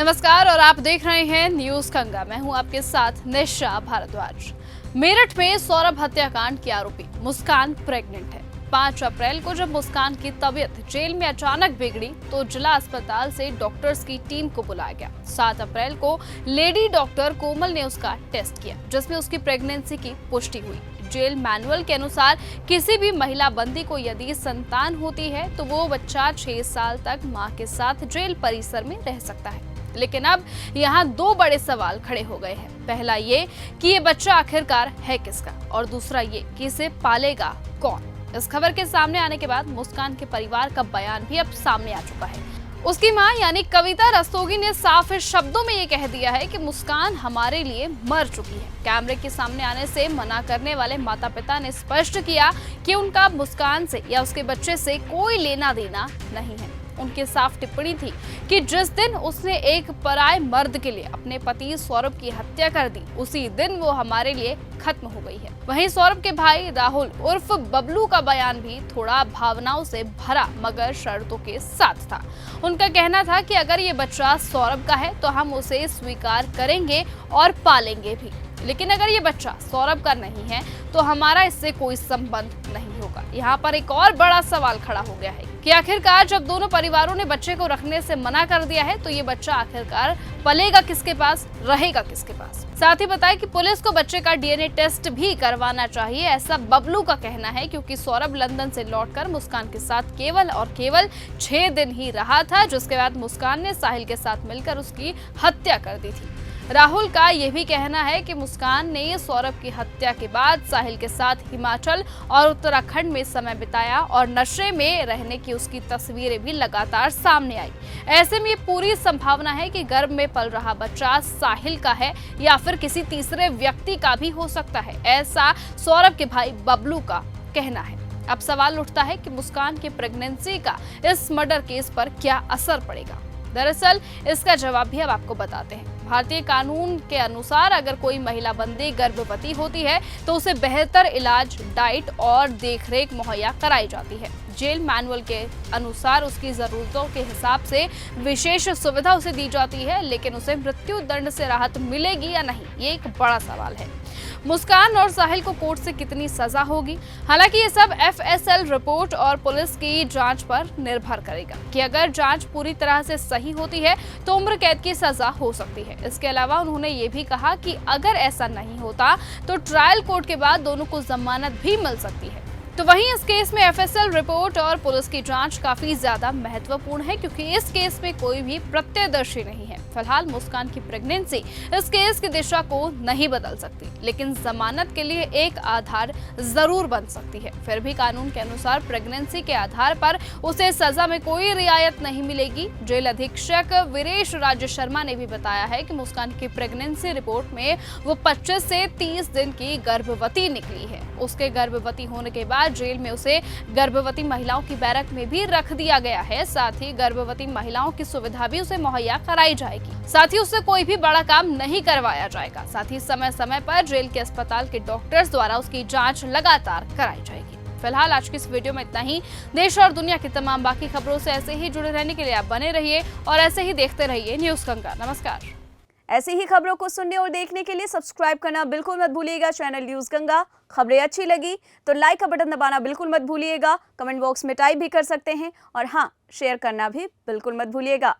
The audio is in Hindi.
नमस्कार और आप देख रहे हैं न्यूज गंगा। मैं हूं आपके साथ निशा भारद्वाज। मेरठ में सौरभ हत्याकांड की आरोपी मुस्कान प्रेग्नेंट है। 5 अप्रैल को जब मुस्कान की तबीयत जेल में अचानक बिगड़ी तो जिला अस्पताल से डॉक्टर्स की टीम को बुलाया गया। 7 अप्रैल को लेडी डॉक्टर कोमल ने उसका टेस्ट किया जिसमें उसकी प्रेगनेंसी की पुष्टि हुई। जेल मैनुअल के अनुसार किसी भी महिला बंदी को यदि संतान होती है तो वो बच्चा 6 साल तक मां के साथ जेल परिसर में रह सकता है। लेकिन अब यहाँ 2 बड़े सवाल खड़े हो गए हैं। पहला ये कि ये बच्चा आखिरकार है किसका, और दूसरा ये कि इसे पालेगा कौन। इस खबर के सामने आने के बाद मुस्कान के परिवार का बयान भी अब सामने आ चुका है। उसकी मां यानी कविता रस्तोगी ने साफ शब्दों में ये कह दिया है कि मुस्कान हमारे लिए मर चुकी है। कैमरे के सामने आने से मना करने वाले माता पिता ने स्पष्ट किया कि उनका मुस्कान से या उसके बच्चे से कोई लेना देना नहीं है। उनकी साफ टिप्पणी थी कि जिस दिन उसने एक पराये मर्द के लिए अपने पति सौरभ की हत्या कर दी उसी दिन वो हमारे लिए खत्म हो गई है। वहीं सौरभ के भाई राहुल उर्फ बबलू का बयान भी थोड़ा भावनाओं से भरा मगर शर्तों के साथ था। उनका कहना था कि अगर ये बच्चा सौरभ का है तो हम उसे स्वीकार करेंगे और पालेंगे भी, लेकिन अगर ये बच्चा सौरभ का नहीं है तो हमारा इससे कोई संबंध नहीं होगा। यहाँ पर एक और बड़ा सवाल खड़ा हो गया है कि आखिरकार जब दोनों परिवारों ने बच्चे को रखने से मना कर दिया है तो ये बच्चा आखिरकार पलेगा किसके पास, रहेगा किसके पास। साथ ही बताया कि पुलिस को बच्चे का डीएनए टेस्ट भी करवाना चाहिए, ऐसा बबलू का कहना है, क्योंकि सौरभ लंदन से लौटकर मुस्कान के साथ केवल और केवल 6 दिन ही रहा था, जिसके बाद मुस्कान ने साहिल के साथ मिलकर उसकी हत्या कर दी थी। राहुल का यह भी कहना है कि मुस्कान ने सौरभ की हत्या के बाद साहिल के साथ हिमाचल और उत्तराखंड में समय बिताया और नशे में रहने की उसकी तस्वीरें भी लगातार सामने आई। ऐसे में ये पूरी संभावना है कि गर्भ में पल रहा बच्चा साहिल का है या फिर किसी तीसरे व्यक्ति का भी हो सकता है, ऐसा सौरभ के भाई बबलू का कहना है। अब सवाल उठता है कि मुस्कान की प्रेगनेंसी का इस मर्डर केस पर क्या असर पड़ेगा। दरअसल इसका जवाब भी अब आपको बताते हैं। भारतीय कानून के अनुसार अगर कोई महिला बंदी गर्भवती होती है तो उसे बेहतर इलाज, डाइट और देखरेख मुहैया कराई जाती है। जेल मैनुअल के अनुसार उसकी जरूरतों के हिसाब से विशेष सुविधा उसे दी जाती है, लेकिन उसे मृत्यु दंड से राहत मिलेगी या नहीं, ये एक बड़ा सवाल है। मुस्कान और साहिल को कोर्ट से कितनी सजा होगी, हालांकि ये सब एफएसएल रिपोर्ट और पुलिस की जांच पर निर्भर करेगा कि अगर जांच पूरी तरह से सही होती है तो उम्र कैद की सजा हो सकती है। इसके अलावा उन्होंने ये भी कहा कि अगर ऐसा नहीं होता तो ट्रायल कोर्ट के बाद दोनों को जमानत भी मिल सकती है। तो वहीं इस केस में एफएसएल रिपोर्ट और पुलिस की जांच काफी ज्यादा महत्वपूर्ण है, क्योंकि इस केस में कोई भी प्रत्यक्षदर्शी नहीं है। फिलहाल मुस्कान की प्रेगनेंसी इस केस की दिशा को नहीं बदल सकती, लेकिन जमानत के लिए एक आधार जरूर बन सकती है। फिर भी कानून के अनुसार प्रेगनेंसी के आधार पर उसे सजा में कोई रियायत नहीं मिलेगी। जेल अधीक्षक वीरेश राज शर्मा ने भी बताया है कि मुस्कान की प्रेगनेंसी रिपोर्ट में वो 25 से 30 दिन की गर्भवती निकली है। उसके गर्भवती होने के बाद जेल में उसे गर्भवती महिलाओं की बैरक में भी रख दिया गया है। साथ ही गर्भवती महिलाओं की सुविधा भी उसे मुहैया कराई जाएगी। साथ ही उससे कोई भी बड़ा काम नहीं करवाया जाएगा। साथ ही समय समय पर जेल के अस्पताल के डॉक्टर्स द्वारा उसकी जांच लगातार कराई जाएगी। फिलहाल आज की इस वीडियो में इतना ही। देश और दुनिया की तमाम बाकी खबरों से ऐसे ही जुड़े रहने के लिए आप बने रहिए और ऐसे ही देखते रहिए न्यूज गंगा। नमस्कार। ऐसी ही खबरों को सुनने और देखने के लिए सब्सक्राइब करना बिल्कुल मत भूलिएगा चैनल न्यूज गंगा। खबरें अच्छी लगी तो लाइक का बटन दबाना बिल्कुल मत भूलिएगा। कमेंट बॉक्स में टाइप भी कर सकते हैं और हाँ, शेयर करना भी बिल्कुल मत भूलिएगा।